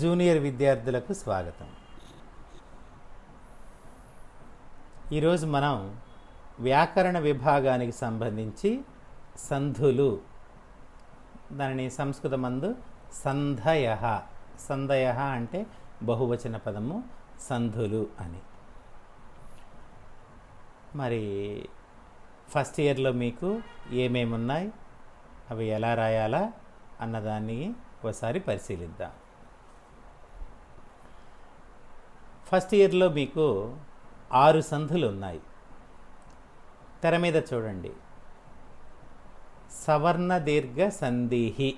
Junior విద్యార్థులకు స్వాగతం. ఈరోజు మనం వ్యాకరణ విభాగానికి సంబంధించి సంధులు, దానిని సంస్కృతమందు సంధయ అంటే బహువచన పదము, సంధులు అని. మరి ఫస్ట్ ఇయర్లో మీకు ఏమేమి ఉన్నాయి, అవి ఎలా రాయాలా అన్నదాన్ని ఒకసారి పరిశీలిద్దాం. ఫస్ట్ ఇయర్లో మీకు 6 సంధులు ఉన్నాయి. తెర మీద చూడండి. సవర్ణ దీర్ఘ సంధిహి,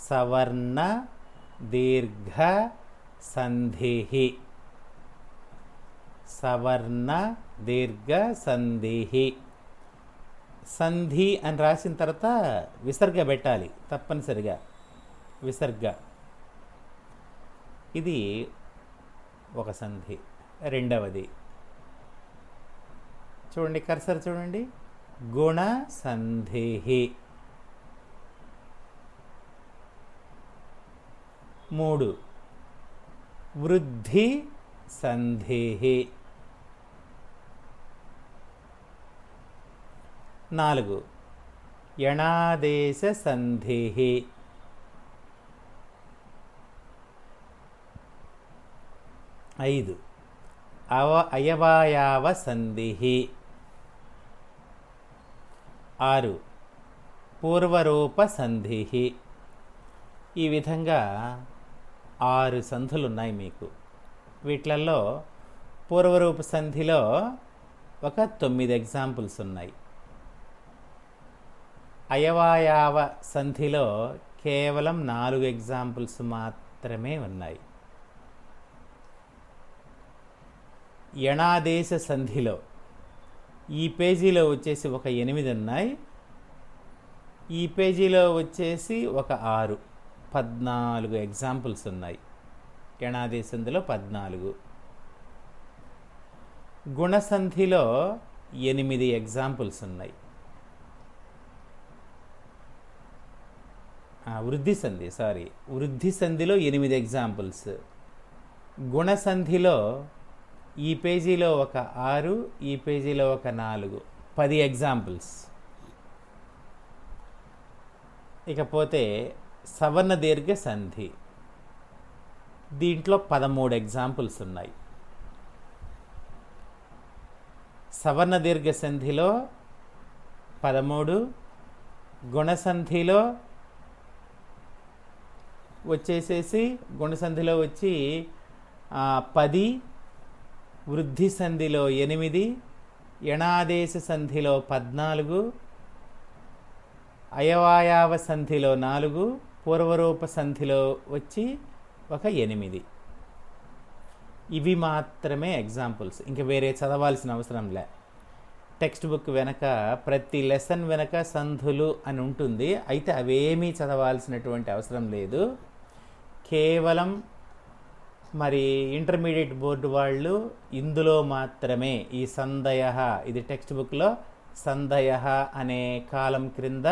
సవర్ణ దీర్ఘ సంధిహి, సవర్ణ దీర్ఘ సంధిహి. సంధి అని రాసిన తర్వాత విసర్గ పెట్టాలి తప్పనిసరిగా, విసర్గ. ఇది ఒక సంధి. రెండవది చూడండి, కర్సర్ చూడండి, గుణ సంధిహి. 3 వృద్ధి సంధిహి. 4 యణాదేశ సంధిహి. 5 అయవాయావ సంధిహి. 6 పూర్వరూప సంధిహి. ఈ విధంగా 6 సంధులు ఉన్నాయి మీకు. వీటిలలో పూర్వరూప సంధిలో ఒక 9 ఎగ్జాంపుల్స్ ఉన్నాయి. అయవాయావ సంధిలో కేవలం 4 ఎగ్జాంపుల్స్ మాత్రమే ఉన్నాయి. యణాదేశ సంధిలో ఈ పేజీలో వచ్చేసి ఒక 8 ఉన్నాయి, ఈ పేజీలో వచ్చేసి ఒక 14 ఎగ్జాంపుల్స్ ఉన్నాయి. యణాదేశ సంధిలో 14, గుణసంధిలో 8 ఎగ్జాంపుల్స్ ఉన్నాయి. వృద్ధి సంధిలో 8 ఎగ్జాంపుల్స్. గుణసంధిలో ఈ పేజీలో ఒక 6, ఈ పేజీలో ఒక 4, 10 ఎగ్జాంపుల్స్. ఇకపోతే సవర్ణ దీర్ఘ సంధి, దీంట్లో 13 ఎగ్జాంపుల్స్ ఉన్నాయి. సవర్ణ దీర్ఘ సంధిలో 13, గుణసంధిలో గుణసంధిలో వచ్చి 10, వృద్ధి సంధిలో 8, యణాదేశ సంధిలో 14, అయవాయావ సంధిలో 4, పూర్వరూప సంధిలో వచ్చి ఒక 8. ఇవి మాత్రమే ఎగ్జాంపుల్స్, ఇంకా వేరే చదవాల్సిన అవసరం లే. టెక్స్ట్ బుక్ వెనక ప్రతి లెసన్ వెనక సంధులు అని ఉంటుంది, అయితే అవేమీ చదవాల్సినటువంటి అవసరం లేదు. కేవలం మరి ఇంటర్మీడియట్ బోర్డు వాళ్ళు ఇందులో మాత్రమే ఈ సంధయ, ఇది టెక్స్ట్ బుక్లో సంధయ అనే కాలం క్రింద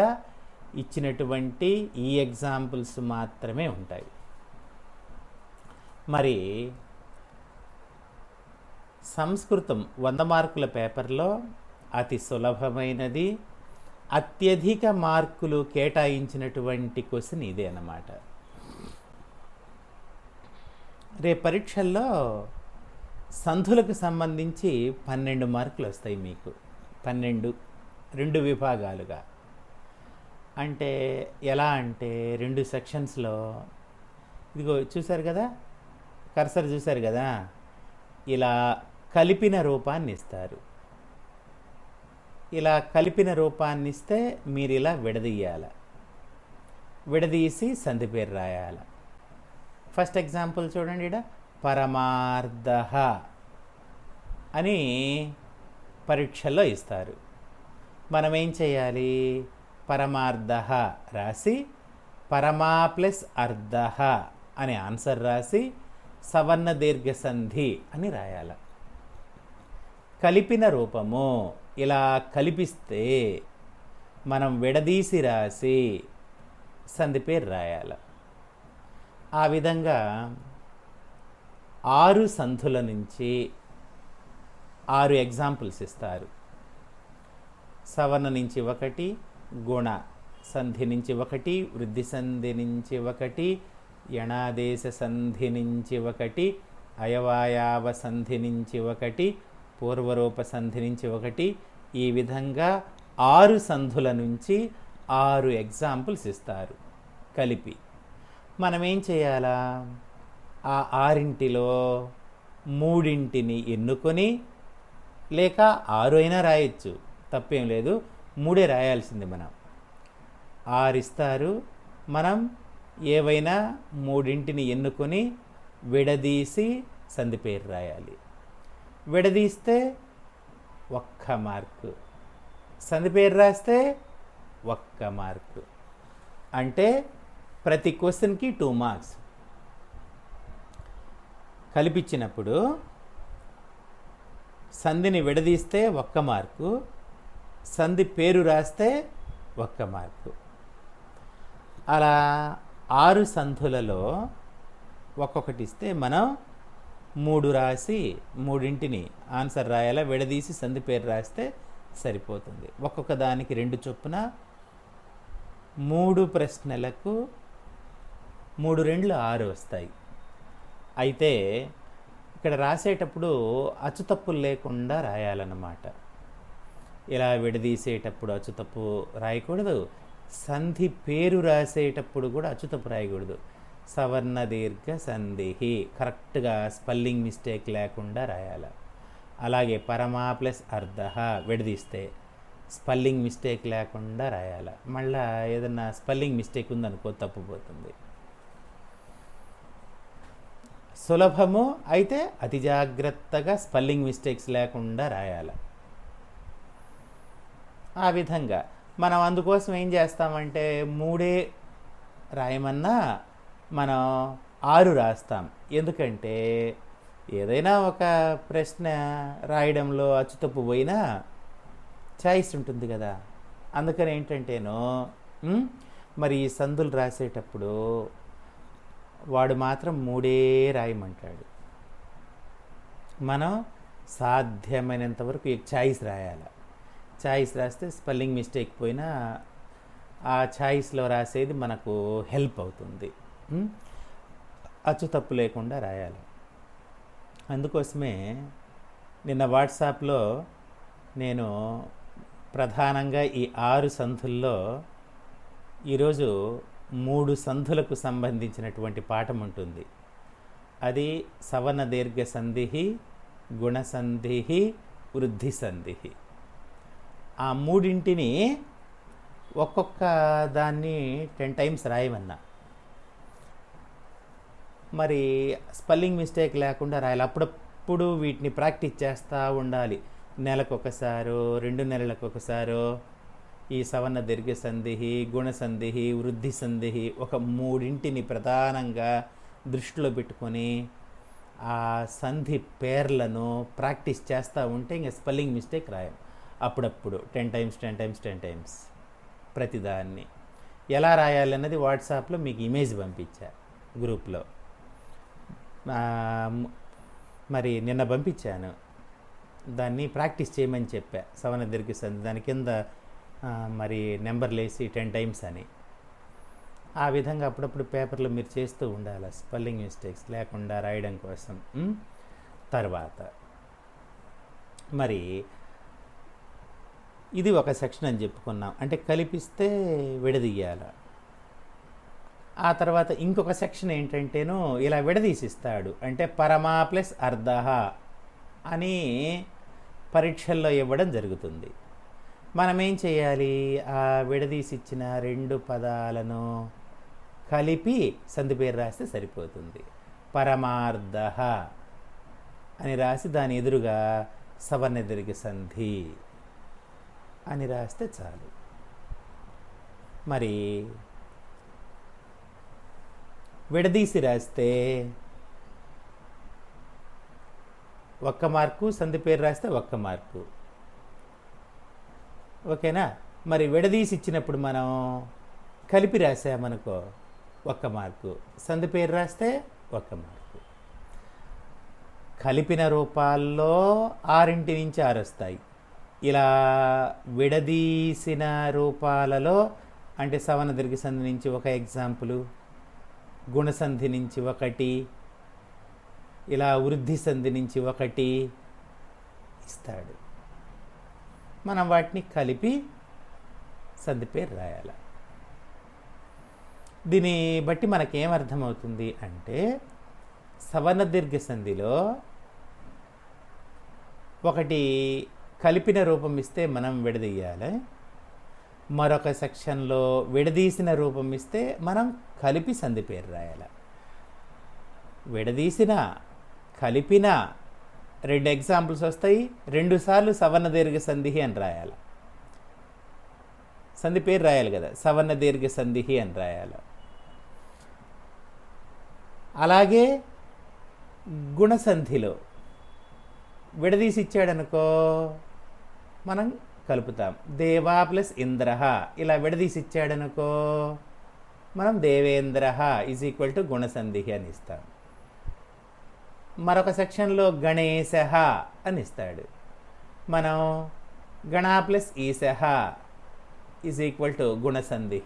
ఇచ్చినటువంటి ఈ ఎగ్జాంపుల్స్ మాత్రమే ఉంటాయి. మరి సంస్కృతం 100 మార్కుల పేపర్లో అతి సులభమైనది, అత్యధిక మార్కులు కేటాయించినటువంటి క్వశ్చన్ ఇదే అన్నమాట. రేపు పరీక్షల్లో సంధులకు సంబంధించి 12 మార్కులు వస్తాయి మీకు. 12, 2 విభాగాలుగా. అంటే ఎలా అంటే 2 సెక్షన్స్లో, ఇదిగో చూశారు కదా, కర్సర్ చూశారు కదా, ఇలా కలిపిన రూపాన్ని ఇస్తారు. ఇలా కలిపిన రూపాన్ని ఇస్తే మీరు ఇలా విడదీయాలి, విడదీసి సంధి పేరు రాయాలి. ఫస్ట్ ఎగ్జాంపుల్ చూడండి, ఇక్కడ పరమార్థ అని పరీక్షల్లో ఇస్తారు. మనం ఏం చేయాలి, పరమార్థ రాసి పరమా ప్లస్ అర్ధ అనే ఆన్సర్ రాసి సవర్ణ దీర్ఘ సంధి అని రాయాలి. కలిపిన రూపము ఇలా కలిపిస్తే మనం విడదీసి రాసి సంధి పేరు రాయాలి. ఆ విధంగా 6 సంధుల నుంచి 6 ఎగ్జాంపుల్స్ ఇస్తారు. సవర్ణ నుంచి 1, గుణ సంధి నుంచి 1, వృద్ధి సంధి నుంచి 1, యణాదేశ సంధి నుంచి 1, అయవాయావ సంధి నుంచి 1, పూర్వరూప సంధి నుంచి 1, ఈ విధంగా 6 సంధుల నుంచి 6 ఎగ్జాంపుల్స్ ఇస్తారు కలిపి. మనం ఏం చేయాలా? ఆ 6 3 ఎన్నుకొని, లేక 6 అయినా రాయొచ్చు, తప్పేం లేదు, 3 రాయాల్సింది మనం. 6 ఇస్తారు, మనం ఏవైనా 3 ఎన్నుకొని విడదీసి సంధి పేరు రాయాలి. విడదీస్తే 1 మార్కు, సంధి పేరు రాస్తే 1 మార్కు. అంటే ప్రతి క్వశ్చన్కి 2 మార్క్స్. కలిపించినప్పుడు సంధిని విడదీస్తే 1 మార్కు, సంధి పేరు రాస్తే 1 మార్కు. అలా 6 సంధులలో ఒక్కొక్కటి ఇస్తే మనం 3 రాసి 3 ఆన్సర్ రాయాలా, విడదీసి సంధి పేరు రాస్తే సరిపోతుంది. ఒక్కొక్క దానికి 2 చొప్పున 3 ప్రశ్నలకు 3 2 6 వస్తాయి. అయితే ఇక్కడ రాసేటప్పుడు అచ్చుతప్పులు లేకుండా రాయాలన్నమాట. ఇలా విడదీసేటప్పుడు అచ్చుతప్పు రాయకూడదు, సంధి పేరు రాసేటప్పుడు కూడా అచ్చుతప్పు రాయకూడదు. సవర్ణ దీర్ఘ సంధి కరెక్ట్గా స్పెల్లింగ్ మిస్టేక్ లేకుండా రాయాలి. అలాగే పరమా ప్లస్ అర్ధ విడదీస్తే స్పెల్లింగ్ మిస్టేక్ లేకుండా రాయాలి. మళ్ళీ ఏదన్నా స్పెల్లింగ్ మిస్టేక్ ఉందనుకో తప్పుపోతుంది. సులభము అయితే అతి జాగ్రత్తగా స్పెల్లింగ్ మిస్టేక్స్ లేకుండా రాయాలి. ఆ విధంగా మనం అందుకోసం ఏం చేస్తామంటే 3 రాయమన్నా మనం 6 రాస్తాం. ఎందుకంటే ఏదైనా ఒక ప్రశ్న రాయడంలో అచ్చుతప్పు పోయినా చాయిస్ ఉంటుంది కదా. అందుకని ఏంటంటేనో మరి ఈ సందులు రాసేటప్పుడు వాడు మాత్రం 3 రాయమంటాడు. మనం సాధ్యమైనంత వరకు చాయిస్ రాయాలి. చాయిస్ రాస్తే స్పెల్లింగ్ మిస్టేక్ పోయినా ఆ చాయిస్లో రాసేది మనకు హెల్ప్ అవుతుంది. అచ్చుతప్పు లేకుండా రాయాలి. అందుకోసమే నిన్న వాట్సాప్లో నేను ప్రధానంగా ఈ 6 సంధుల్లో ఈరోజు 3 సంధులకు సంబంధించినటువంటి పాఠం ఉంటుంది. అది సవర్ణ దీర్ఘ సంధి, గుణ సంధి, వృద్ధి సంధి. ఆ 3 ఒక్కొక్క దాన్ని 10 టైమ్స్ రాయమన్నా. మరి స్పెల్లింగ్ మిస్టేక్ లేకుండా రాయాలి. అప్పుడప్పుడు వీటిని ప్రాక్టీస్ చేస్తూ ఉండాలి. నెలకొకసారో 2 నెలలకొకసారో ఈ సవర్ణ దీర్ఘ సంధి, గుణ సంధి, వృద్ధి సంధి ఒక 3 ప్రధానంగా దృష్టిలో పెట్టుకొని ఆ సంధి పేర్లను ప్రాక్టీస్ చేస్తూ ఉంటే ఇంకా స్పెల్లింగ్ మిస్టేక్ రాయం. అప్పుడప్పుడు 10 టైమ్స్ ప్రతిదాన్ని ఎలా రాయాలన్నది వాట్సాప్లో మీకు ఇమేజ్ పంపించా గ్రూప్లో. మరి నిన్న పంపించాను, దాన్ని ప్రాక్టీస్ చేయమని చెప్పా. సవర్ణ దీర్ఘ సంధి దాని కింద మరి నెంబర్లు వేసి 10 టైమ్స్ అని. ఆ విధంగా అప్పుడప్పుడు పేపర్లో మీరు చేస్తూ ఉండాలి స్పెల్లింగ్ మిస్టేక్స్ లేకుండా రాయడం కోసం. తర్వాత మరి ఇది ఒక సెక్షన్ అని చెప్పుకున్నాం, అంటే కలిపిస్తే విడదీయాల. ఆ తర్వాత ఇంకొక సెక్షన్ ఏంటంటేను ఇలా విడదీసిస్తాడు, అంటే పరమా ప్లస్ అర్ధ అని పరీక్షల్లో ఇవ్వడం జరుగుతుంది. మనం ఏం చేయాలి? ఆ విడదీసిచ్చిన 2 పదాలను కలిపి సంధి పేరు రాస్తే సరిపోతుంది. పరమార్ధ అని రాసి దాని ఎదురుగా సవర్ణ దీర్ఘ సంధి అని రాస్తే చాలు. మరి విడదీసి రాస్తే 1 మార్కు, సంధి పేరు రాస్తే 1 మార్కు. ఓకేనా? మరి విడదీసి ఇచ్చినప్పుడు మనం కలిపి రాసామనుకో 1 మార్కు, సంధి పేరు రాస్తే 1 మార్కు. కలిపిన రూపాల్లో 6 నుంచి 6 వస్తాయి. ఇలా విడదీసిన రూపాలలో అంటే సవర్ణ దీర్ఘ సంధి నుంచి 1 ఎగ్జాంపుల్, గుణసంధి నుంచి 1, ఇలా వృద్ధి సంధి నుంచి 1 ఇస్తాడు. మనం వాటిని కలిపి సంధి పేరు రాయాలి. దీన్ని బట్టి మనకేమర్థమవుతుంది అంటే సవర్ణ దీర్ఘ సంధిలో 1 కలిపిన రూపం ఇస్తే మనం విడదీయాలి, మరొక సెక్షన్లో విడదీసిన రూపం ఇస్తే మనం కలిపి సంధి పేరు రాయాలి. విడదీసిన కలిపిన 2 ఎగ్జాంపుల్స్ వస్తాయి, 2 సార్లు సవర్ణ దీర్ఘ సంధి అని రాయాలి. సంధి పేరు రాయాలి కదా, సవర్ణ దీర్ఘ సంధి అని రాయాలి. అలాగే గుణసంధిలో విడదీసి ఇచ్చాడనుకో మనం కలుపుతాం. దేవా ప్లస్ ఇంద్ర, ఇలా విడదీసి ఇచ్చాడనుకో మనం దేవేంద్ర = గుణసంధి అని ఇస్తాం. మరొక సెక్షన్లో గణేశ అని ఇస్తాడు, మనం గణ ప్లస్ ఈశ = గుణసంధి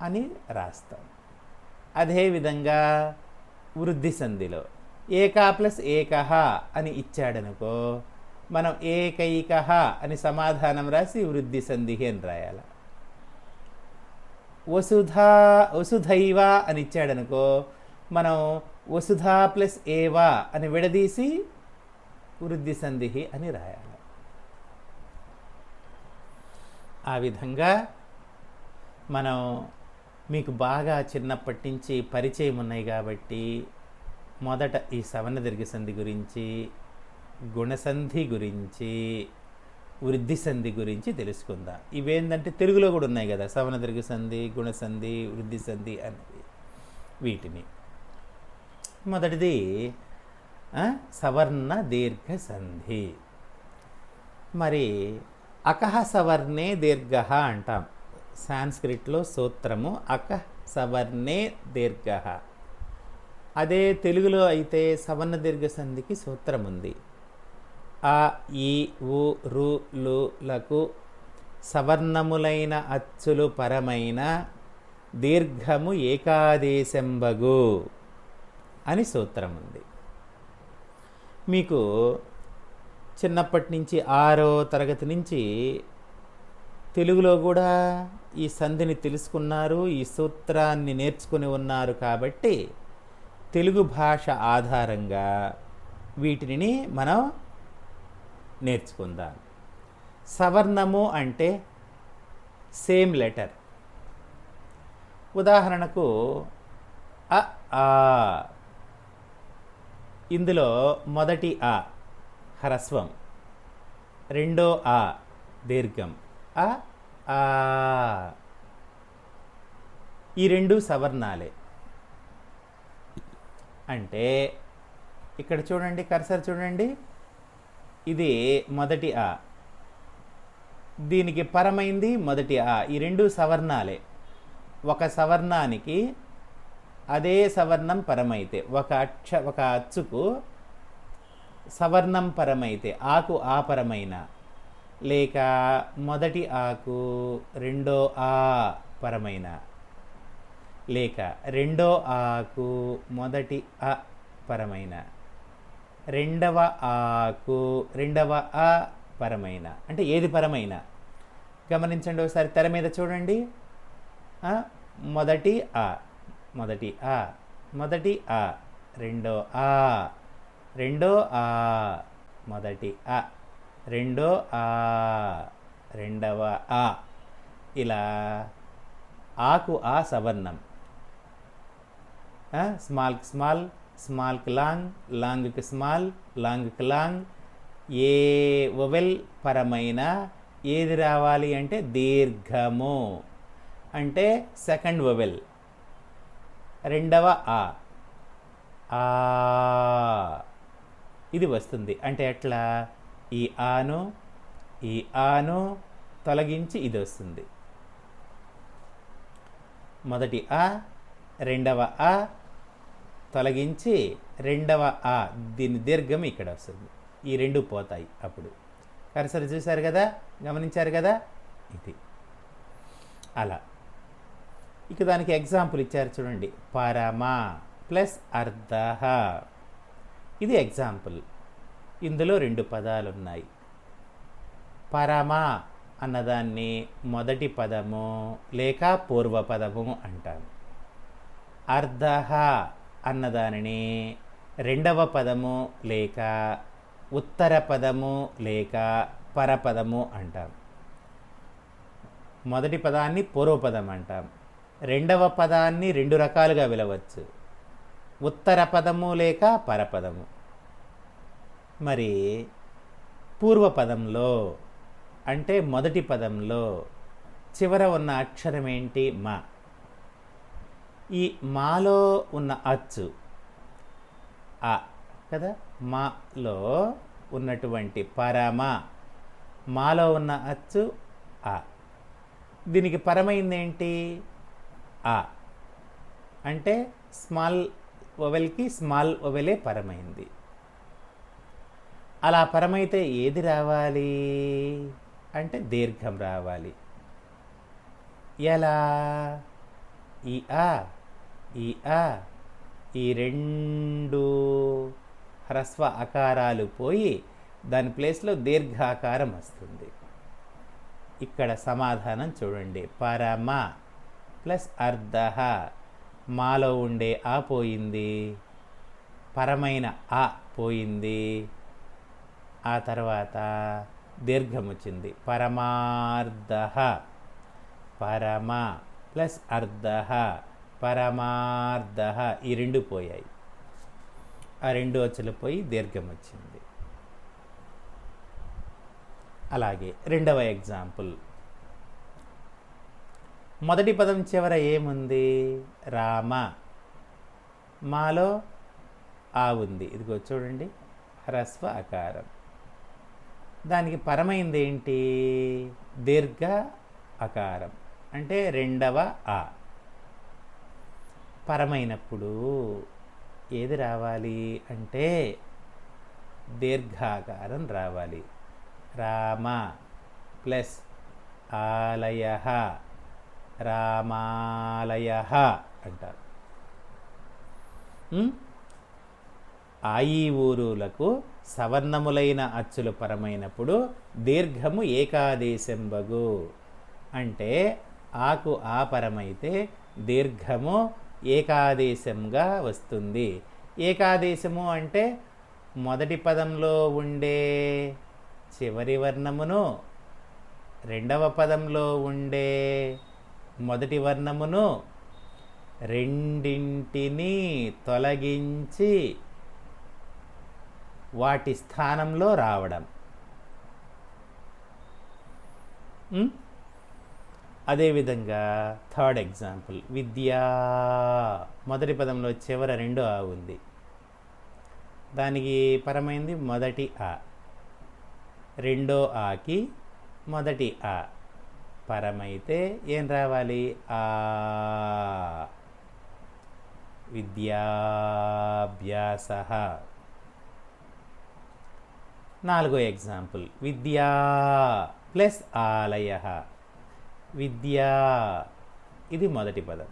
అని రాస్తాం. అదేవిధంగా వృద్ధి సంధిలో ఏక ప్లస్ ఏక అని ఇచ్చాడనుకో మనం ఏకైక అని సమాధానం రాసి వృద్ధి సంధి అని రాయాలి. వసుధైవ అని ఇచ్చాడనుకో మనం వసుధా ప్లస్ ఏవా అని విడదీసి వృద్ధి సంధి అని రాయాలి. ఆ విధంగా మనం మీకు బాగా చిన్నప్పటి నుంచి పరిచయం ఉన్నాయి కాబట్టి మొదట ఈ సవర్ణ దీర్ఘ సంధి గురించి, గుణసంధి గురించి, వృద్ధి సంధి గురించి తెలుసుకుందాం. ఇవేంటంటే తెలుగులో కూడా ఉన్నాయి కదా, సవర్ణ దీర్ఘ సంధి, గుణసంధి, వృద్ధి సంధి అనేవి. వీటిని మొదటిది సవర్ణ దీర్ఘ సంధి. మరి అకహ సవర్ణే దీర్ఘ అంటాం. సాంస్క్రిట్లో సూత్రము అకహ సవర్ణే దీర్ఘ. అదే తెలుగులో అయితే సవర్ణ దీర్ఘ సంధికి సూత్రం ఉంది. ఆ ఈ ఉ రు లు లకు సవర్ణములైన అచ్చులు పరమైన దీర్ఘము ఏకాదేశంబగు అని సూత్రం ఉంది. మీకు చిన్నప్పటి నుంచి 6వ తరగతి నుంచి తెలుగులో కూడా ఈ సంధిని తెలుసుకున్నారు, ఈ సూత్రాన్ని నేర్చుకుని ఉన్నారు కాబట్టి తెలుగు భాష ఆధారంగా వీటిని మనం నేర్చుకుందాం. సవర్ణము అంటే సేమ్ లెటర్. ఉదాహరణకు అ ఆ, ఇందులో మొదటి ఆ హ్రస్వం, రెండో ఆ దీర్ఘం, అ ఆ, ఈ 2 సవర్ణాలే. అంటే ఇక్కడ చూడండి, కర్సర్ చూడండి, ఇది మొదటి ఆ, దీనికి పరమైంది మొదటి ఆ. ఈ 2 సవర్ణాలే. ఒక సవర్ణానికి అదే సవర్ణం పరమైతే, ఒక అచ్చుకు సవర్ణం పరమైతే, ఆకు ఆ పరమైన, లేక మొదటి ఆకు రెండో ఆ పరమైన, లేక రెండో ఆకు మొదటి అ పరమైన, రెండవ ఆకు రెండవ అ పరమైన, అంటే ఏది పరమైన గమనించండి. ఒకసారి తెర మీద చూడండి. మొదటి ఆ, మొదటి ఆ, మొదటి ఆ, రెండో ఆ, రెండో ఆ, మొదటి అ, రెండో ఆ, రెండవ ఆ. ఇలా ఆకు ఆ సవర్ణం. స్మాల్కి స్మాల్, స్మాల్కి లాంగ్, లాంగ్కి స్మాల్, లాంగ్కి లాంగ్. ఏ వొవెల్ పరమైన ఏది రావాలి అంటే దీర్ఘము, అంటే సెకండ్ వొవెల్, రెండవ ఆ, ఆ ఇది వస్తుంది. అంటే ఎట్లా, ఈ ఆను తొలగించి ఇది వస్తుంది. మొదటి ఆ, రెండవ ఆ తొలగించి రెండవ ఆ, దీని దీర్ఘం ఇక్కడ వస్తుంది. ఈ రెండు పోతాయి. అప్పుడు కర్సర్ చూశారు కదా, గమనించారు కదా, ఇది అలా. ఇక దానికి ఎగ్జాంపుల్ ఇచ్చారు చూడండి, పరమ ప్లస్ అర్ధః. ఇది ఎగ్జాంపుల్. ఇందులో రెండు పదాలు ఉన్నాయి. పరమ అన్నదాన్ని మొదటి పదము లేక పూర్వపదము అంటాము. అర్ధః అన్నదానిని రెండవ పదము లేక ఉత్తర పదము లేక పరపదము అంటాం. మొదటి పదాన్ని పూర్వపదం అంటాం. రెండవ పదాన్ని రెండు రకాలుగా పిలవచ్చు, ఉత్తర పదము లేక పరపదము. మరి పూర్వపదంలో అంటే మొదటి పదంలో చివర ఉన్న అక్షరం ఏంటి? మా. ఈ మాలో ఉన్న అచ్చు ఆ కదా, మాలో ఉన్నటువంటి పరమ, మాలో ఉన్న అచ్చు ఆ. దీనికి పరమైంది ఏంటి? ఆ. అంటే స్మాల్ వొవెల్కి స్మాల్ వొవెలే పరమైంది. అలా పరమైతే ఏది రావాలి అంటే దీర్ఘం రావాలి. ఎలా? ఈ ఆ, ఈ ఆ, ఈ రెండు హ్రస్వ అకారాలు పోయి దాని ప్లేస్లో దీర్ఘాకారం వస్తుంది. ఇక్కడ సమాధానం చూడండి. పరమ ప్లస్ అర్ధః, మాలో ఉండే ఆ పోయింది, పరమైన ఆ పోయింది, ఆ తర్వాత దీర్ఘం వచ్చింది. పరమార్ధః, పరమ ప్లస్ అర్ధః, పరమార్ధః, ఈ రెండు పోయాయి. ఆ రెండు అచ్చులు పోయి దీర్ఘం వచ్చింది. అలాగే రెండవ ఎగ్జాంపుల్. మొదటి పదం చివర ఏముంది? రామ. మాలో ఆ ఉంది, ఇదిగో చూడండి, హ్రస్వ అకారం. దానికి పరమైంది ఏంటి? దీర్ఘ అకారం అంటే రెండవ ఆ. పరమైనప్పుడు ఏది రావాలి అంటే దీర్ఘాకారం రావాలి. రామ ప్లస్ ఆలయః, రామాలయః అంటారు. ఆ ఈ ఊరులకు సవర్ణములైన అచ్చులు పరమైనప్పుడు దీర్ఘము ఏకాదేశంబగు. అంటే ఆకు ఆ పరమైతే దీర్ఘము ఏకాదేశంగా వస్తుంది. ఏకాదేశము అంటే మొదటి పదంలో ఉండే చివరి వర్ణమును, రెండవ పదంలో ఉండే మొదటి వర్ణమును రెండింటినీ తొలగించి వాటి స్థానంలో రావడం. అదేవిధంగా థర్డ్ ఎగ్జాంపుల్, విద్యా. మొదటి పదంలో చివర రెండో ఆ ఉంది, దానికి పరమైంది మొదటి ఆ. రెండో ఆకి మొదటి ఆ పరమైతే ఏం రావాలి? ఆ. విద్యాభ్యాసః. నాలుగో ఎగ్జాంపుల్, విద్యా ప్లస్ ఆలయః. విద్యా ఇది మొదటి పదం,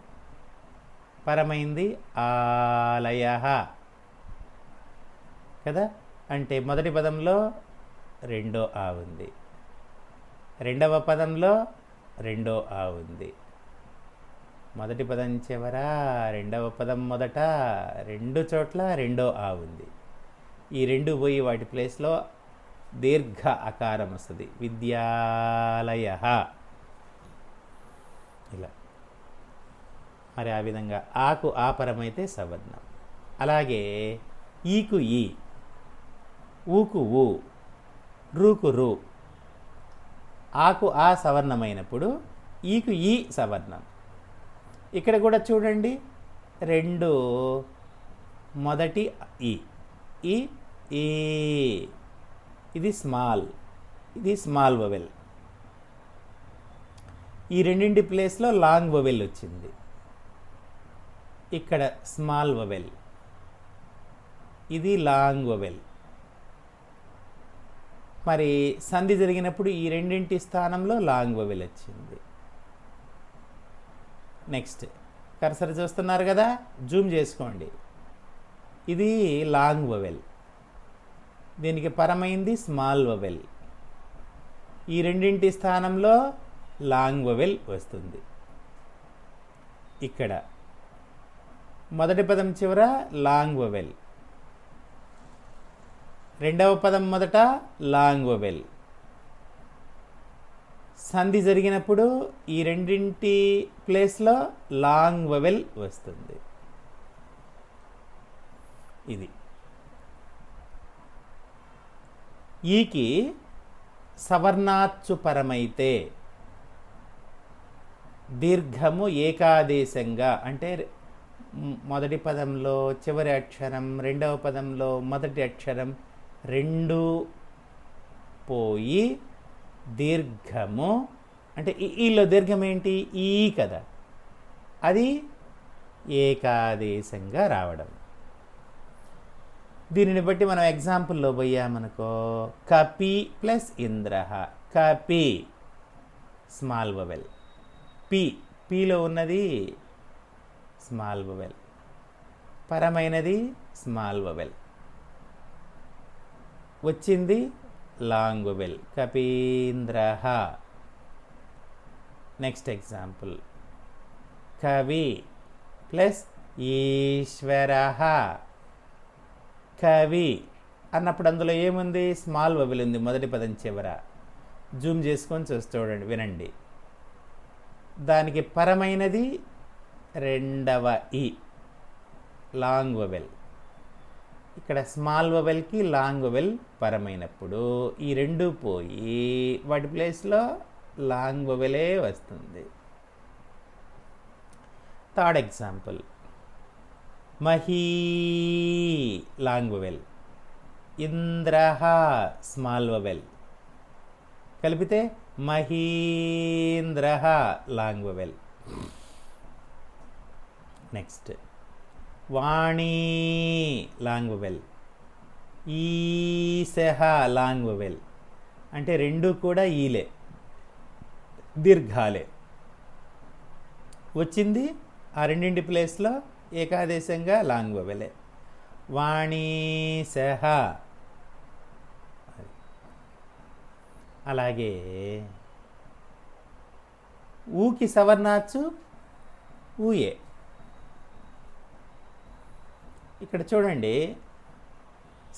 పరమైంది ఆలయః కదా. అంటే మొదటి పదంలో రెండో ఆ ఉంది, రెండవ పదంలో రెండో ఆ ఉంది. మొదటి పదం చివర, రెండవ పదం మొదట, రెండు చోట్ల రెండో ఆ ఉంది. ఈ రెండు పోయి వాటి ప్లేస్లో దీర్ఘ అకారం వస్తుంది. విద్యాలయః ఇలా. మరి ఆ విధంగా ఆకు ఆ పరమైతే సవర్ణం. అలాగే ఈకు ఈ, ఊకు ఊ, రూకు రు. ఆకు ఆ సవర్ణమైనప్పుడు ఈకు ఈ సవర్ణం. ఇక్కడ కూడా చూడండి, రెండు మొదటి ఈ, ఈ ఈ, ఇది స్మాల్, ఇది స్మాల్ వొవెల్. ఈ రెండింటి ప్లేస్లో లాంగ్ వొవెల్ వచ్చింది. ఇక్కడ స్మాల్ వవెల్, ఇది లాంగ్ వవెల్. మరి సంధి జరిగినప్పుడు ఈ రెండింటి స్థానంలో లాంగ్ వవెల్ వచ్చింది. నెక్స్ట్ కర్సర్ చూస్తున్నారు కదా, జూమ్ చేసుకోండి. ఇది లాంగ్ వవెల్, దీనికి పరమైంది స్మాల్ వవెల్. ఈ రెండింటి స్థానంలో లాంగ్ వవెల్ వస్తుంది. ఇక్కడ మొదటి పదం చివర లాంగ్ వవెల్, రెండవ పదం మొదట లాంగ్ వవెల్. సంధి జరిగినప్పుడు ఈ రెండింటి ప్లేస్లో లాంగ్ వవెల్ వస్తుంది. ఇది ఈకి సవర్ణాచ్చు పరమైతే దీర్ఘము ఏకాదేశంగా, అంటే మొదటి పదంలో చివరి అక్షరం, రెండవ పదంలో మొదటి అక్షరం రెండు పోయి దీర్ఘము, అంటే ఈలో దీర్ఘం ఏంటి, ఈ కదా, అది ఏకాదేశంగా రావడం. దీనిని బట్టి మనం ఎగ్జాంపుల్లో పోయామనుకో, కపి ప్లస్ ఇంద్రః, కపి స్మాల్ వవెల్, పీలో ఉన్నది స్మాల్ వవెల్, పరమైనది స్మాల్ వవెల్, వచ్చింది లాంగ్ వవెల్, కపీంద్రః. నెక్స్ట్ ఎగ్జాంపుల్, కవి ప్లస్ ఈశ్వరః, కవి అన్నప్పుడు అందులో ఏముంది, స్మాల్ వవెల్ ఉంది మొదటి పదం చివర. జూమ్ చేసుకొని చూడండి, వినండి. దానికి పరమైనది రెండవ ఈ లాంగ్ వవెల్. ఇక్కడ స్మాల్ వవెల్కి లాంగ్ వవెల్ పరమైనప్పుడు ఈ రెండు పోయి వాటి ప్లేస్లో లాంగ్ వవెలే వస్తుంది. థర్డ్ ఎగ్జాంపుల్, మహీ లాంగ్ వవెల్, ఇంద్రః స్మాల్ వవెల్, కలిపితే మహీంద్రః లాంగ్ వవెల్. నెక్స్ట్ వాణీ లాంగ్ వవెల్, ఈశః లాంగ్ వవెల్, అంటే రెండు కూడా ఈలే, దీర్ఘాలే. వచ్చింది ఆ రెండింటి ప్లేస్లో ఏకాదేశంగా లాంగ్ వవెలే, వాణీశః. అలాగే ఊకి సవర్ణాచ్చు ఊయే. ఇక్కడ చూడండి,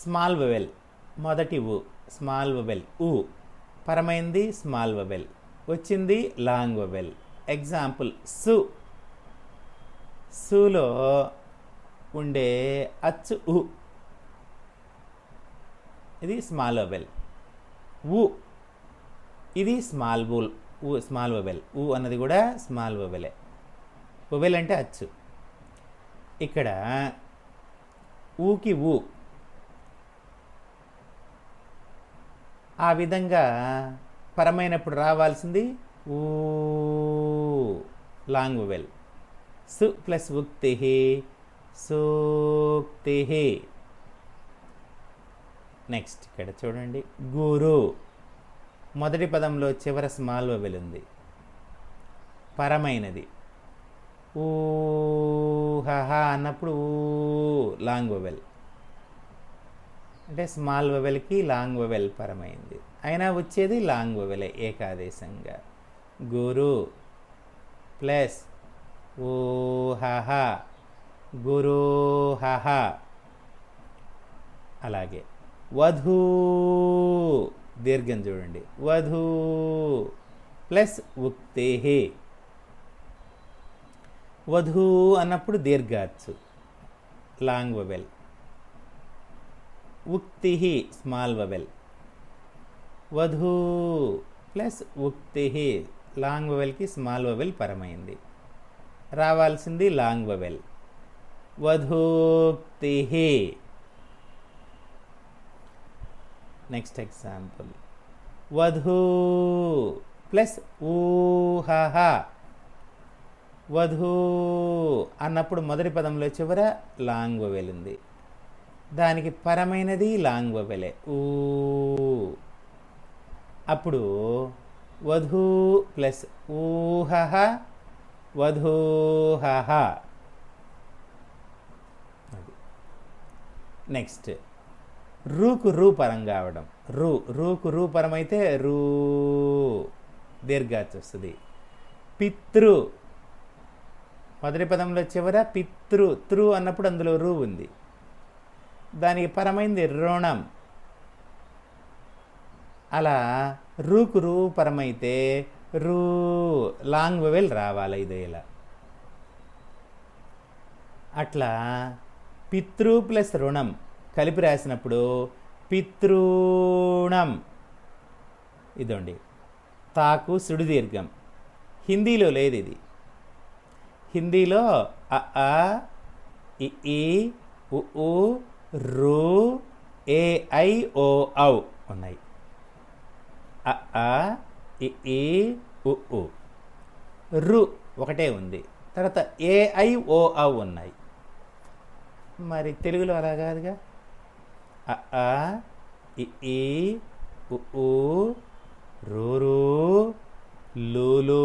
స్మాల్ వవెల్ మొదటి ఊ, స్మాల్ వవెల్ ఊ, పరమైంది స్మాల్ వవెల్, వచ్చింది లాంగ్ వవెల్. ఎగ్జాంపుల్ సు, సులో ఉండే అచ్చు ఊ, ఇది స్మాల్ వవెల్. ఊ, ఇది స్మాల్ బూల్, ఊ స్మాల్ వవెల్, ఊ అన్నది కూడా స్మాల్ వవెలే. వవెల్ అంటే అచ్చు. ఇక్కడ ఊకి ఊ, ఆ విధంగా పరమైనప్పుడు రావాల్సింది ఊ లాంగ్ వవెల్. సు ప్లస్ ఉక్తి, సూక్తి. నెక్స్ట్ ఇక్కడ చూడండి, గురు మొదటి పదంలో చివర స్మాల్ వవెల్ ఉంది, పరమైనది. ఊహహ అన్నప్పుడు ఊ లాంగ్ వవెల్, అంటే స్మాల్ వవెల్కి లాంగ్ వవెల్ పరమైంది, అయినా వచ్చేది లాంగ్ వవెలే ఏకాదేశంగా. గురు ప్లస్ ఊహహ, గురుహహ. అలాగే వధూ, దీర్ఘం చూడండి, వధూ ప్లస్ ఉక్తి. వధూ అన్నప్పుడు దీర్ఘాచ్చు, లాంగ్ వవెల్. ఉక్తి స్మాల్ వవెల్, వధూ ప్లస్ ఉక్తి, లాంగ్ వవెల్కి స్మాల్ వవెల్ పరమైంది, రావాల్సింది లాంగ్ వవెల్, వధూక్తి. నెక్స్ట్ ఎగ్జాంపుల్, వధూ ప్లస్ ఊహహ, వధూ అన్నప్పుడు మొదటి పదంలో చివర లాంగ్ వవెల్ ఉంది, దానికి పరమైనది లాంగ్ వవెలే ఊ. అప్పుడు వధూ ప్లస్ ఊహ వధూహ. నెక్స్ట్ రూకు రూ పరం కావడం, రూకు రూ పరం అయితే రూ దీర్ఘాచ్ వస్తుంది. పితృ మొదటి పదంలో చివర పితృ త్రు అన్నప్పుడు అందులో రూ ఉంది, దానికి పరమైంది రుణం. అలా రూకు రూ పరమైతే రూ లాంగ్ వవెల్ రావాలి ఇదే ఇలా. అట్లా పితృ ప్లస్ రుణం కలిపి రాసినప్పుడు పితృణం. ఇదండి తాకు సుడి దీర్ఘం. హిందీలో లేదు ఇది. హిందీలో అ ఆ ఇ ఈ ఉ ఊ రు ఏ ఐ ఓ ఔ ఉన్నాయి. అ ఆ ఇ ఈ ఉ ఊ రు ఒకటే ఉంది, తర్వాత ఏ ఐ ఓ ఔ ఉన్నాయి. మరి తెలుగులో అలా కాదుగా. అ ఆ ఇ ఈ ఉ ఊ రు రు లు లు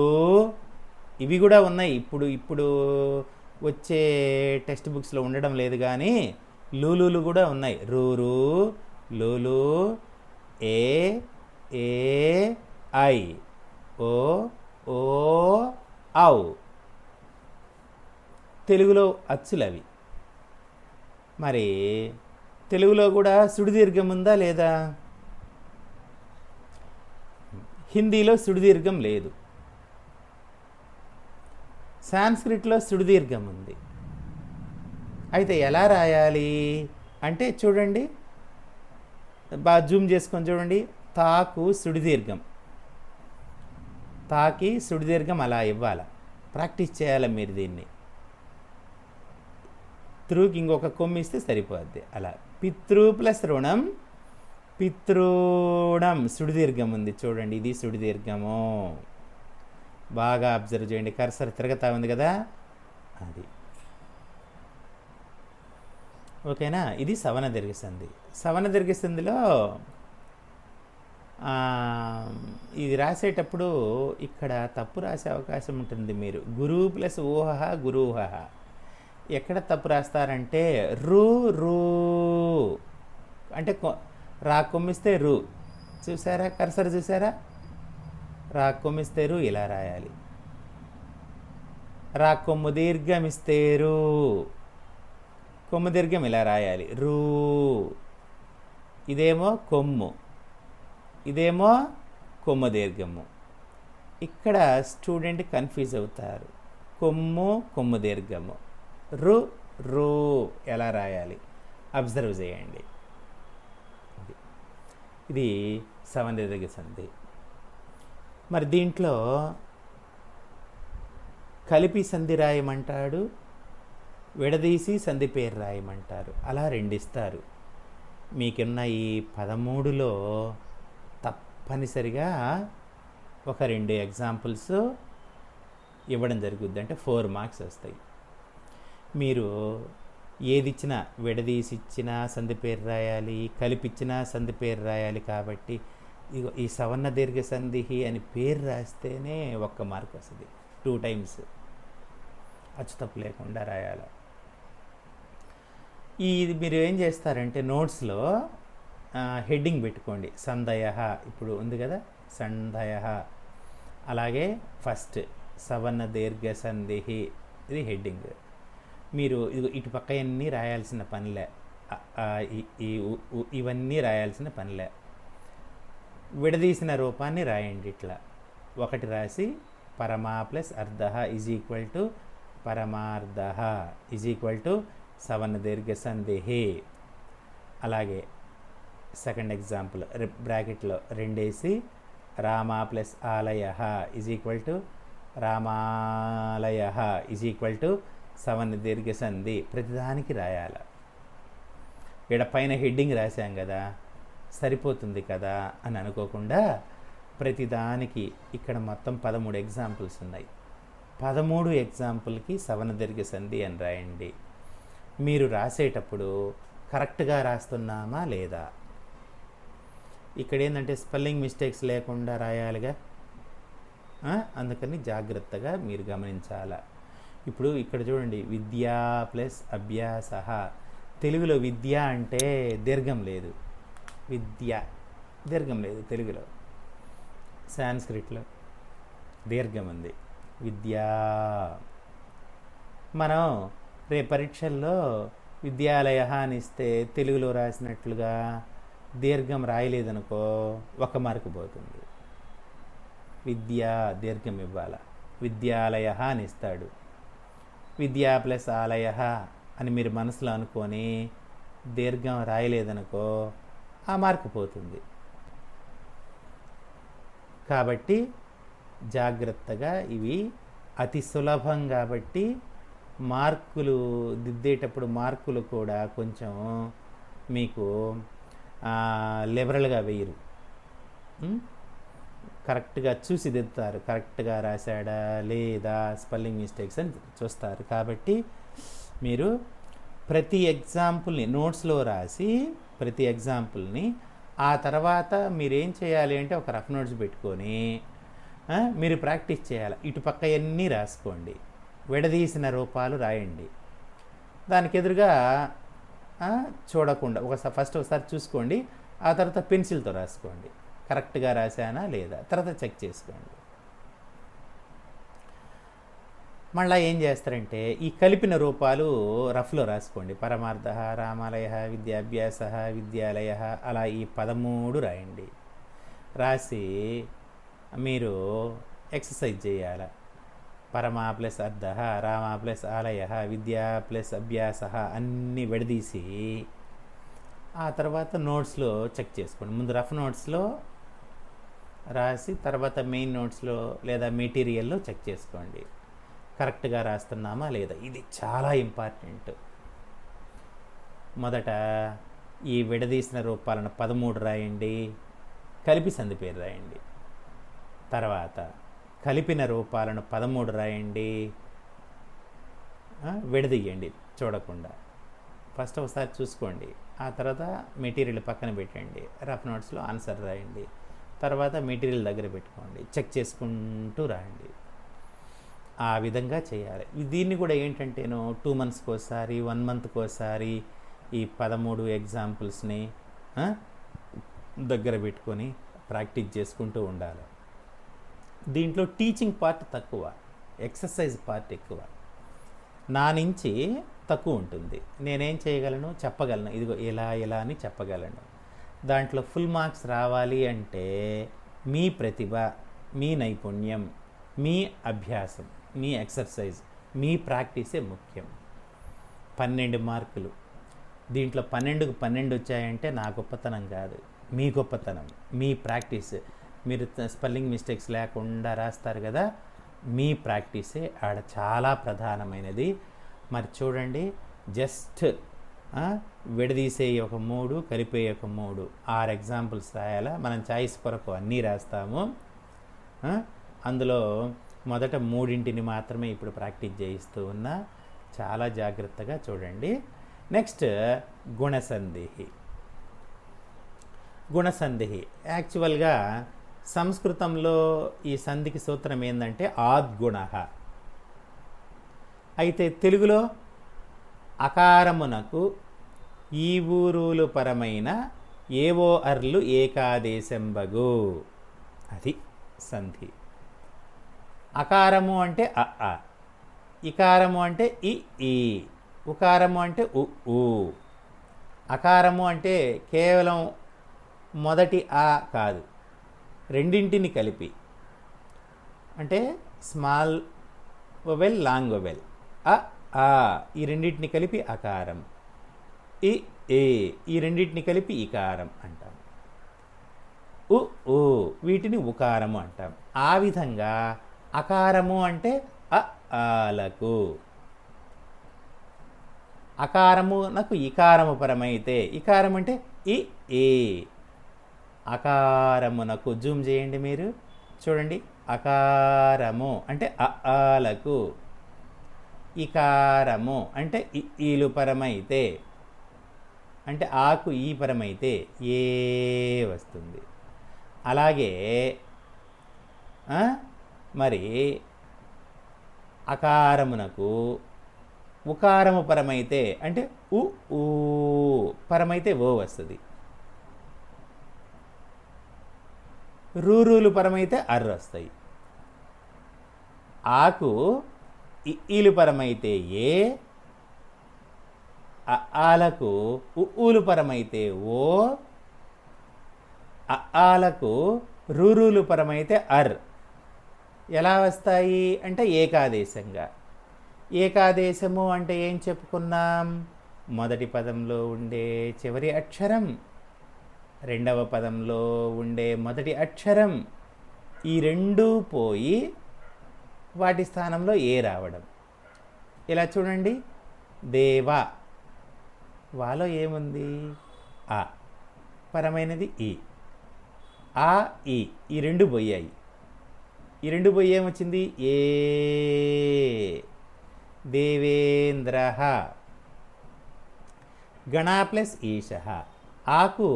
ఇవి కూడా ఉన్నాయి. ఇప్పుడు వచ్చే టెక్స్ట్ బుక్స్లో ఉండడం లేదు, కానీ లూలులు కూడా ఉన్నాయి. రూరు లూలు ఏ ఏ ఐ ఓ ఓ ఔ. తెలుగులో అచ్చులు అవి. మరి తెలుగులో కూడా సుడిదీర్ఘం ఉందా లేదా? హిందీలో సుడిదీర్ఘం లేదు, సాంస్క్రిట్లో సుడిదీర్ఘం ఉంది. అయితే ఎలా రాయాలి అంటే చూడండి, బాగా జూమ్ చేసుకొని చూడండి. తాకు సుడిదీర్ఘం, తాకి సుడిదీర్ఘం అలా ఇవ్వాలి. ప్రాక్టీస్ చేయాలి మీరు దీన్ని. త్రూకి ఇంకొక కొమ్మిస్తే సరిపోద్ది. అలా పితృ ప్లస్ రుణం పితృణం సుడిదీర్ఘం ఉంది చూడండి, ఇది సుడిదీర్ఘము. బాగా అబ్జర్వ్ చేయండి, కర్సర్ తిరగతా ఉంది కదా, అది ఓకేనా. ఇది సవన దీర్ఘ సంధి. సవన దీర్ఘ సంధిలో ఇది రాసేటప్పుడు ఇక్కడ తప్పు రాసే అవకాశం ఉంటుంది. మీరు గురువు ప్లస్ ఊహ గురూహ ఎక్కడ తప్పు రాస్తారంటే రు రూ అంటే రా కొమ్మిస్తే రు, చూసారా కర్సర్ చూసారా, రా కొమ్మిస్తే రు ఇలా రాయాలి. రా కొమ్ము దీర్ఘం ఇస్తే రు, కొమ్ము దీర్ఘం ఇలా రాయాలి రూ. ఇదేమో కొమ్ము, ఇదేమో కొమ్ము దీర్ఘము. ఇక్కడ స్టూడెంట్ కన్ఫ్యూజ్ అవుతారు. కొమ్ము కొమ్ము దీర్ఘము, రు రూ ఎలా రాయాలి అబ్జర్వ్ చేయండి. ఇది సవన దీర్ఘ సంధి. మరి దీంట్లో కలిపి సంధి రాయమంటాడు, విడదీసి సంధి పేరు రాయమంటారు. అలా రెండిస్తారు. మీకున్న ఈ 13లో తప్పనిసరిగా ఒక 2 ఎగ్జాంపుల్స్ ఇవ్వడం జరుగుద్ది. అంటే 4 మార్క్స్ వస్తాయి. మీరు ఏది ఇచ్చినా విడదీసి ఇచ్చినా సంధి పేరు రాయాలి, కలిపిచ్చినా సంధి పేరు రాయాలి. కాబట్టి ఈ సవర్ణ దీర్ఘ సంధి అని పేరు రాస్తేనే 1 మార్క్ వస్తుంది. 2 టైమ్స్ అచ్చుతప్పు లేకుండా రాయాలి. ఇది మీరు ఏం చేస్తారంటే నోట్స్లో హెడ్డింగ్ పెట్టుకోండి. సంధయ ఇప్పుడు ఉంది కదా, సంధయ. అలాగే ఫస్ట్ సవర్ణ దీర్ఘ సంధి ఇది హెడ్డింగ్. మీరు ఇటు పక్క అన్నీ రాయాల్సిన పనిలే, ఇవన్నీ రాయాల్సిన పనిలే. విడదీసిన రూపాన్ని రాయండి. ఇట్లా 1 రాసి పరమా ప్లస్ అర్ధ ఈజ్ ఈక్వల్ టు పరమార్ధ ఈజ్ ఈక్వల్ టు సవర్ణ దీర్ఘ సంధి. అలాగే సెకండ్ ఎగ్జాంపుల్ బ్రాకెట్లో 2 వేసి రామా ప్లస్ ఆలయ ఈజ్ ఈక్వల్ టు రామాలయ ఈజ్ ఈక్వల్ టు సవర్ణ దీర్ఘ సంధి. ప్రతిదానికి రాయాల. ఇక్కడ పైన హెడ్డింగ్ రాశాం కదా, సరిపోతుంది కదా అని అనుకోకుండా ప్రతిదానికి ఇక్కడ మొత్తం 13 ఎగ్జాంపుల్స్ ఉన్నాయి. 13 ఎగ్జాంపుల్కి సవనదీర్ఘ సంధి అని రాయండి. మీరు రాసేటప్పుడు కరెక్ట్గా రాస్తున్నామా లేదా, ఇక్కడ ఏంటంటే స్పెల్లింగ్ మిస్టేక్స్ లేకుండా రాయాలిగా, అందుకని జాగ్రత్తగా మీరు గమనించాల. ఇప్పుడు ఇక్కడ చూడండి, విద్యా ప్లస్ అభ్యాస. తెలుగులో విద్య అంటే దీర్ఘం లేదు, విద్య దీర్ఘం లేదు తెలుగులో. సాంస్క్రిట్లో దీర్ఘం ఉంది, విద్యా. మనం రేపు పరీక్షల్లో విద్యాలయ అని ఇస్తే తెలుగులో రాసినట్లుగా దీర్ఘం రాయలేదనుకో 1 మార్కు పోతుంది. విద్యా దీర్ఘం ఇవ్వాల, విద్యాలయ అని ఇస్తాడు. విద్యా ప్లస్ ఆలయ అని మీరు మనసులో అనుకొని దీర్ఘం రాయలేదనుకో ఆ మార్కు పోతుంది. కాబట్టి జాగ్రత్తగా, ఇవి అతి సులభం కాబట్టి మార్కులు దిద్దేటప్పుడు మార్కులు కూడా కొంచెం మీకు లిబరల్గా వేయరు, కరెక్ట్గా చూసి దిద్దుతారు, కరెక్ట్గా రాశాడా లేదా, స్పెల్లింగ్ మిస్టేక్స్ అని చూస్తారు. కాబట్టి మీరు ప్రతి ఎగ్జాంపుల్ని నోట్స్లో రాసి ప్రతి ఎగ్జాంపుల్ని ఆ తర్వాత మీరేం చేయాలి అంటే ఒక రఫ్ నోట్స్ పెట్టుకొని మీరు ప్రాక్టీస్ చేయాలి. ఇటుపక్క అన్నీ రాసుకోండి, విడదీసిన రూపాలు రాయండి. దానికి ఎదురుగా చూడకుండా ఫస్ట్ ఒకసారి చూసుకోండి, ఆ తర్వాత పెన్సిల్తో రాసుకోండి, కరెక్ట్గా రాశానా లేదా, తర్వాత చెక్ చేసుకోండి. మళ్ళీ ఏం చేస్తారంటే ఈ కలిపిన రూపాలు రఫ్లో రాసుకోండి. పరమార్థ, రామాలయ, విద్యాభ్యాస, విద్యాలయ, అలా ఈ 13 రాయండి. రాసి మీరు ఎక్సర్సైజ్ చేయాలి. పరమా ప్లస్ అర్ధ, రామ ప్లస్ ఆలయ, విద్యా ప్లస్ అభ్యాస అన్నీ విడదీసి ఆ తర్వాత నోట్స్లో చెక్ చేసుకోండి. ముందు రఫ్ నోట్స్లో రాసి తర్వాత మెయిన్ నోట్స్లో లేదా మెటీరియల్లో చెక్ చేసుకోండి, కరెక్ట్గా రాస్తున్నామా లేదా. ఇది చాలా ఇంపార్టెంట్. మొదట ఈ విడదీసిన రూపాలను 13 రాయండి, కలిపి సంధి పేరు రాయండి. తర్వాత కలిపిన రూపాలను 13 రాయండి, విడదీయండి చూడకుండా. ఫస్ట్ ఒకసారి చూసుకోండి, ఆ తర్వాత మెటీరియల్ పక్కన పెట్టండి, రఫ్ నోట్స్లో ఆన్సర్ రాయండి, తర్వాత మెటీరియల్ దగ్గర పెట్టుకోండి, చెక్ చేసుకుంటూ రాయండి. ఆ విధంగా చేయాలి. దీన్ని కూడా ఏంటంటేనో 2 మంత్స్కి ఒకసారి 1 మంత్కి ఒకసారి ఈ 13 ఎగ్జాంపుల్స్ని దగ్గర పెట్టుకొని ప్రాక్టీస్ చేసుకుంటూ ఉండాలి. దీంట్లో టీచింగ్ పార్ట్ తక్కువ, ఎక్సర్సైజ్ పార్ట్ ఎక్కువ. నా నుంచి తక్కువ ఉంటుంది. నేనేం చేయగలను, చెప్పగలను, ఇదిగో ఇలా ఇలా అని చెప్పగలను. దాంట్లో ఫుల్ మార్క్స్ రావాలి అంటే మీ ప్రతిభ, మీ నైపుణ్యం, మీ అభ్యాసం, మీ ఎక్సర్సైజ్, మీ ప్రాక్టీసే ముఖ్యం. 12 మార్కులు. దీంట్లో 12కు 12 వచ్చాయంటే నా గొప్పతనం కాదు, మీ గొప్పతనం, మీ ప్రాక్టీస్. మీరు స్పెల్లింగ్ మిస్టేక్స్ లేకుండా రాస్తారు కదా, మీ ప్రాక్టీసే ఆడ చాలా ప్రధానమైనది. మరి చూడండి, జస్ట్ విడదీసే ఒక 3, కలిపే ఒక 3, 6 ఎగ్జాంపుల్స్ రాయాలా. మనం చాయిస్ కొరకు అన్నీ రాస్తాము. అందులో మొదట 3 మాత్రమే ఇప్పుడు ప్రాక్టీస్ చేయిస్తూ ఉన్నా. చాలా జాగ్రత్తగా చూడండి. నెక్స్ట్ గుణసంధి. గుణసంధి యాక్చువల్గా సంస్కృతంలో ఈ సంధికి సూత్రం ఏంటంటే ఆద్గుణ. అయితే తెలుగులో అకారమునకు ఈ ఊరులు పరమైన ఏవో అర్లు ఏకాదేశంబగు, అది సంధి. అకారము అంటే అ, ఇకారము అంటే ఇ, ఉకారము అంటే ఉ. అకారము అంటే కేవలం మొదటి ఆ కాదు, రెండింటిని కలిపి, అంటే స్మాల్ వొవెల్, లాంగ్ వొవెల్, అ ఈ రెండింటిని కలిపి అకారం, ఇ ఈ రెండింటిని కలిపి ఇకారం అంటాం, ఉ వీటిని ఉకారము అంటాం. ఆ విధంగా అకారము అంటే ఆలకు, అకారమునకు ఇకారము పరమైతే, ఇకారం అంటే ఇ, అకారమునకు జూమ్ చేయండి మీరు, చూడండి అకారము అంటే అలకు, ఇకారము అంటే ఈలు పరమైతే, అంటే ఆకు ఈ పరమైతే ఏ వస్తుంది. అలాగే మరి అకారమునకు ఉకారము పరమైతే, అంటే ఊ పరమైతే ఓ వస్తుంది. రూలు పరమైతే అర్ర వస్తాయి. ఆకు ఈలు పరమైతే ఏ, ఆలకు ఊలు పరమైతే ఓ, ఆలకు రూలు పరమైతే అర్. ఎలా వస్తాయి అంటే ఏకాదేశంగా. ఏకాదేశము అంటే ఏం చెప్పుకున్నాం? మొదటి పదంలో ఉండే చివరి అక్షరం, రెండవ పదంలో ఉండే మొదటి అక్షరం, ఈ రెండూ పోయి వాటి స్థానంలో ఏ రావడం. ఇలా చూడండి, దేవ, వాలో ఏముంది? ఆ పరమైనది ఈ, ఆ ఈ రెండు పోయాయి. ఈ రెండు పోయి ఏమొచ్చింది? ఏ. దేవేంద్ర, గణ ప్లస్ ఈశ, ఆకు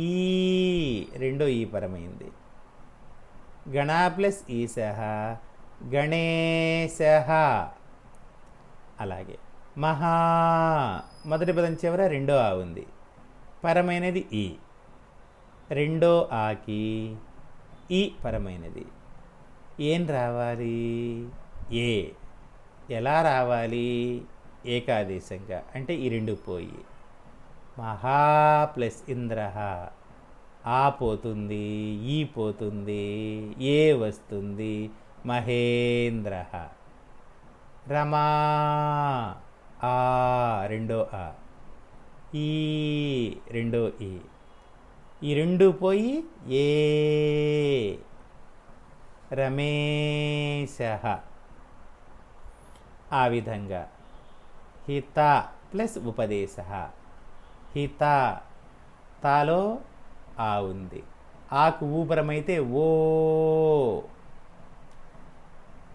ఈ రెండో ఈ పరమైంది. గణ ప్లస్ ఈశ గణేశ. అలాగే మహా, మొదటి పదం చివర రెండో ఆ ఉంది, పరమైనది ఈ, రెండో ఆకి ఈ పరమైనది. ఏం రావాలి? ఏ. ఎలా రావాలి? ఏకాదేశంగా, అంటే ఈ రెండు పోయి. మహా ప్లస్ ఇంద్ర, ఆ పోతుంది, ఈ పోతుంది, ఏ వస్తుంది, మహేంద్ర. రమా, ఆ రెండో ఆ, ఈ రెండో ఈ రెండు పోయి ఏ. రమేశ. ఆ విధంగా హిత ప్లస్ ఉపదేశ, హిత, తాలో ఆ ఉంది, ఆకు ఊపరమైతే ఓ,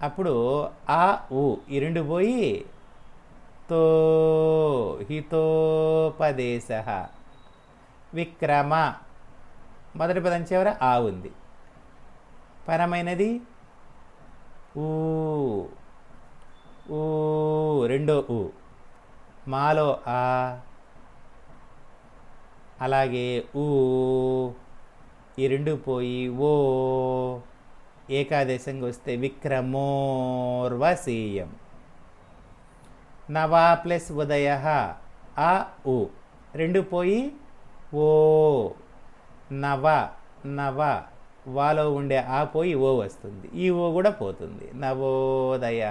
అప్పుడు ఆ ఊ ఈ రెండు పోయి తో, హితోపదేశ. విక్రమ, మొదటి పదం చివర ఆ ఉంది, పరమైనది ఊ, ఊ రెండో ఊ, మాలో ఆ, అలాగే ఊ ఈ రెండు పోయి ఓ, ఏకాదేశంగా వస్తే విక్రమోర్వశీయం. నవా ప్లస్ ఉదయ, ఆ ఊ రెండు పోయి ఓ, నవ, నవ, వాలో ఉండే ఆ పోయి ఓ వస్తుంది, ఈ ఓ కూడా పోతుంది. నవోదయ.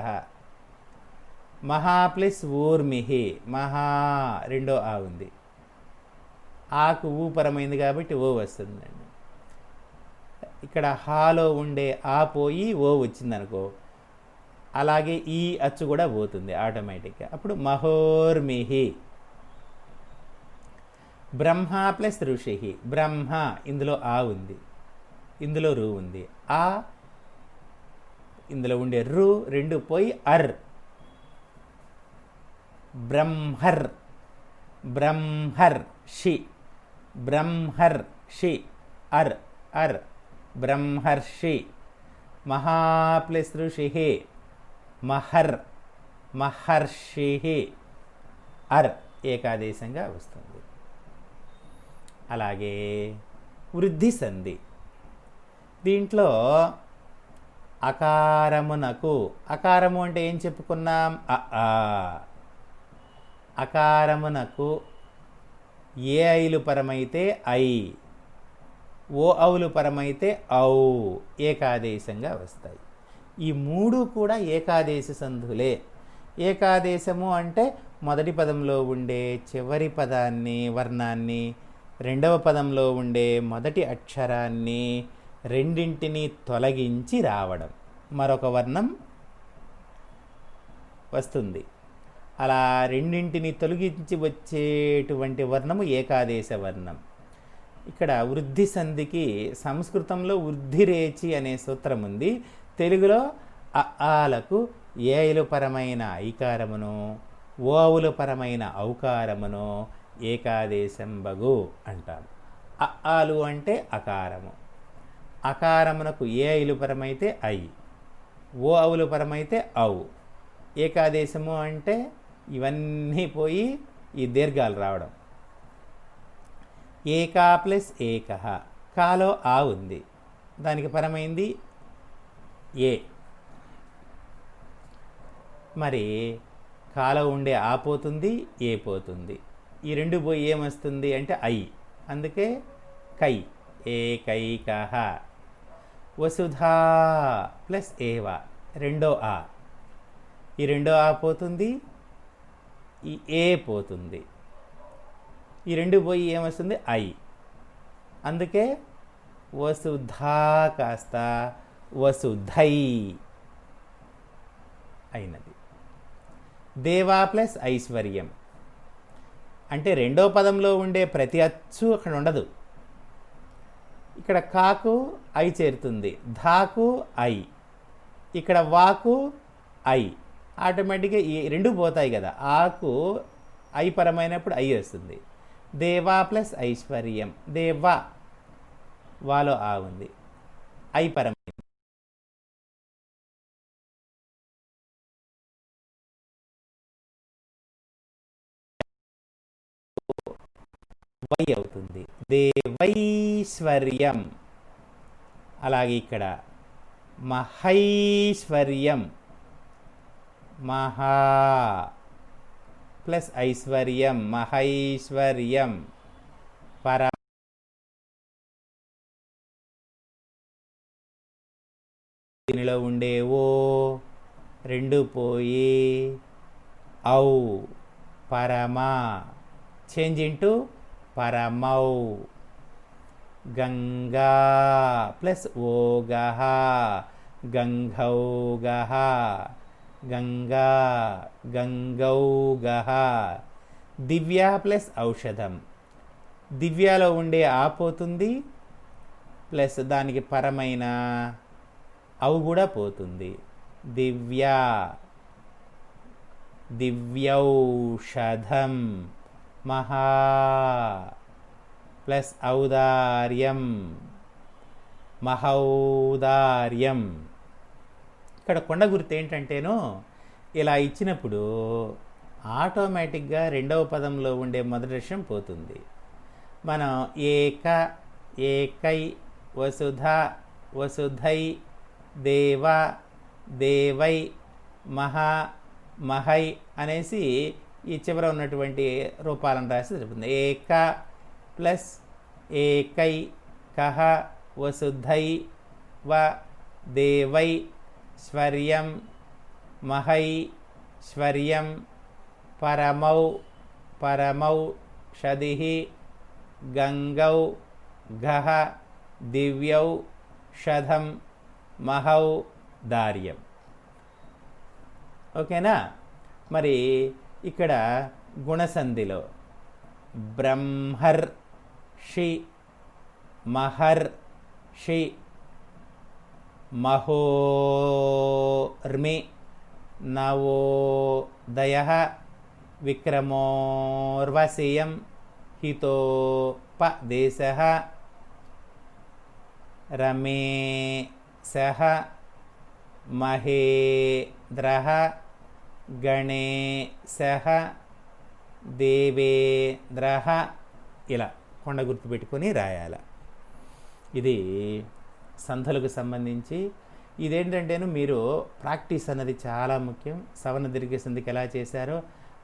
మహా ప్లస్ ఊర్మిహి, మహా రెండో ఆ ఉంది, ఆకు ఊ పరమైంది కాబట్టి ఓ వస్తుందండి. ఇక్కడ హాలో ఉండే ఆ పోయి ఓ వచ్చిందనుకో, అలాగే ఈ అచ్చు కూడా పోతుంది ఆటోమేటిక్గా. అప్పుడు మహోర్మిహి. బ్రహ్మ ప్లస్ ఋషి, బ్రహ్మ ఇందులో ఆ ఉంది, ఇందులో రు ఉంది, ఆ ఇందులో ఉండే రు రెండు పోయి అర్. బ్రహ్మర్, బ్రహ్మర్ షి, బ్రహ్మర్ షి, అర్ అర్, బ్రహ్మర్షి. మహా ప్లస్ ఋషి, మహర్, మహర్షి, అర్ ఏకాదేశంగా వస్తుంది. అలాగే వృద్ధి సంధి. దీంట్లో అకారమునకు, అకారము అంటే ఏం చెప్పుకున్నాం? అకారమునకు ఏ ఐలు పరమైతే ఐ, ఓ అవులు పరమైతే ఔ ఏకాదేశంగా వస్తాయి. ఈ మూడు కూడా ఏకాదేశ సంధులే. ఏకాదేశము అంటే మొదటి పదంలో ఉండే చివరి పదాన్ని, వర్ణాన్ని, రెండవ పదంలో ఉండే మొదటి అక్షరాన్ని రెండింటినీ తొలగించి రావడం, మరొక వర్ణం వస్తుంది. అలా రెండింటిని తొలగించి వచ్చేటువంటి వర్ణము ఏకాదేశ వర్ణం. ఇక్కడ వృద్ధి సంధికి సంస్కృతంలో వృద్ధిరేచి అనే సూత్రం ఉంది, తెలుగులో అ ఆలకు ఏయులు పరమైన ఐకారమును ఓవులు పరమైన ఔకారమును ఏకాదేశంబగు అంటారు. అ ఆలు అంటే అకారము, అకారమునకు ఏయులు పరమైతే ఐ, ఓ అవులు పరమైతే ఔ. ఏకాదేశము అంటే ఇవన్నీ పోయి ఈ దీర్ఘాలు రావడం. ఏకా ప్లస్ ఏకః, కాలో ఆ ఉంది, దానికి పరమైంది ఏ. మరి కాలో ఉండే ఆ పోతుంది, ఏ పోతుంది. ఈ రెండు పోయి ఏమొస్తుంది అంటే ఐ, అందుకే కై, ఏకైకః. వసుధా ప్లస్ ఏవ, రెండో ఆ, ఈ రెండో ఆ పోతుంది, ఈ ఏ పోతుంది. ఈ రెండు పోయి ఏమొస్తుంది ఐ, అందుకే వసుధా కాస్త వసుధై అయినది. దేవా ప్లస్ ఐశ్వర్యం అంటే రెండో పదంలో ఉండే ప్రతి అచ్చు అక్కడ ఉండదు. ఇక్కడ కాకు ఐ చేరుతుంది, ధాకు ఐ, ఇక్కడ వాకు ఐ, ఆటోమేటిక్గా ఈ రెండు పోతాయి కదా. ఆకు ఐ పరమైనప్పుడు ఐ వస్తుంది. దేవా ప్లస్ ఐశ్వర్యం, దేవా వాలో ఆ ఉంది, ఐ పరమైంది. వై అవుతుంది, దేవైశ్వర్యం. అలాగే ఇక్కడ మహైశ్వర్యం, మహా ప్లస్ ఐశ్వర్యం, మహైశ్వర్యం. పర దీనిలో ఉండే ఓ రెండు పోయి ఔ, పరమా, చేంజ్ ఇంటూ పరమౌ. గంగా ప్లస్ ఓగహ, గంగౌగహ, గంగా, గంగౌగహ. దివ్య ప్లస్ ఔషధం, దివ్యాలో ఉండే ఆ పోతుంది, ప్లస్ దానికి పరమైన ఔ కూడా పోతుంది. దివ్య, దివ్యౌషధం. మహా ప్లస్ ఔదార్యం, మహౌదార్యం. ఇక్కడ కొండ గుర్తు ఏంటంటేనో ఇలా ఇచ్చినప్పుడు ఆటోమేటిక్గా రెండవ పదంలో ఉండే మొదటి అక్షరం పోతుంది. మనం ఏక, ఏకై, వసుధ, వసుధై, దేవ, దేవై, మహా, మహై అనేసి ఈ చివర ఉన్నటువంటి రూపాలను రాసి జరుగుతుంది. ఏక ప్లస్ ఏకై కహ వసుధై వ దేవై స్వర్యం మహై స్వర్యం పరమౌ పరమౌ షదిహి గంగౌ గహ దివ్యౌ షధం మహౌ దార్యం. ఓకేనా? మరి ఇక్కడ గుణసంధిలో బ్రహ్మర్ షి మహర్ షి మహోర్మి నవోదయ విక్రమోర్వశీయం హితోపదేశ రమేశః మహేంద్రః గణేశః దేవేంద్రః. ఇలా కొండ గుర్తు పెట్టుకొని రాయాల. ఇది సంధులకు సంబంధించి. ఇదేంటంటేను మీరు ప్రాక్టీస్ అన్నది చాలా ముఖ్యం. సవర్ణ దీర్ఘ సంధికి ఎలా చేశారో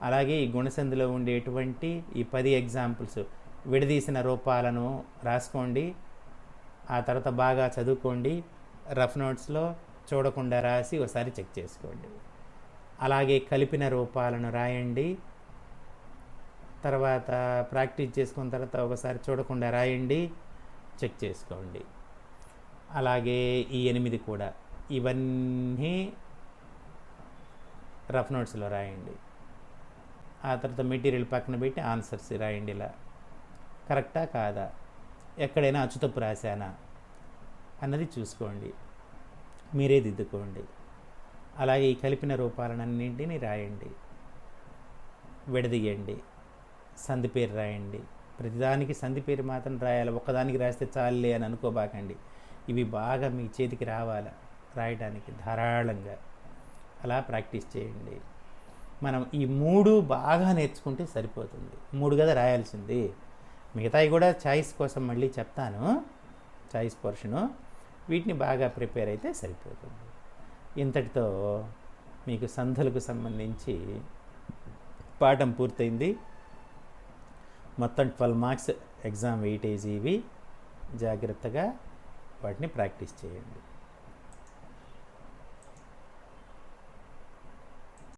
అలాగే ఈ గుణసంధిలో ఉండేటువంటి ఈ 10 ఎగ్జాంపుల్స్ విడదీసిన రూపాలను రాసుకోండి. ఆ తర్వాత బాగా చదువుకోండి. రఫ్ నోట్స్లో చూడకుండా రాసి ఒకసారి చెక్ చేసుకోండి. అలాగే కలిపిన రూపాలను రాయండి. తర్వాత ప్రాక్టీస్ చేసుకున్న తర్వాత ఒకసారి చూడకుండా రాయండి, చెక్ చేసుకోండి. అలాగే ఈ 8 కూడా ఇవన్నీ రఫ్ నోట్స్లో రాయండి. ఆ తర్వాత మెటీరియల్ పక్కన పెట్టి ఆన్సర్స్ రాయండి. ఇలా కరెక్టా కాదా, ఎక్కడైనా అచ్చుతప్పు రాశానా అన్నది చూసుకోండి. మీరే దిద్దుకోండి. అలాగే ఈ కలిపిన రూపాలన్నింటినీ రాయండి, విడదీయండి, సంధి పేరు రాయండి. ప్రతిదానికి సంధి పేరు మాత్రం రాయాలి, ఒక్కదానికి రాస్తే చాలులే అని అనుకోబాకండి. ఇవి బాగా మీ చేతికి రావాలి రాయడానికి ధారాళంగా. అలా ప్రాక్టీస్ చేయండి. మనం ఈ 3 బాగా నేర్చుకుంటే సరిపోతుంది. 3 కదా రాయాల్సింది, మిగతాయి కూడా చాయిస్ కోసం మళ్ళీ చెప్తాను, చాయిస్ పోర్షను. వీటిని బాగా ప్రిపేర్ అయితే సరిపోతుంది. ఇంతటితో మీకు సంధులకు సంబంధించి పాఠం పూర్తయింది. మొత్తం 12 మార్క్స్ ఎగ్జామ్ వెయిటేజ్ ఇవి. జాగ్రత్తగా వాటిని ప్రాక్టీస్ చేయండి.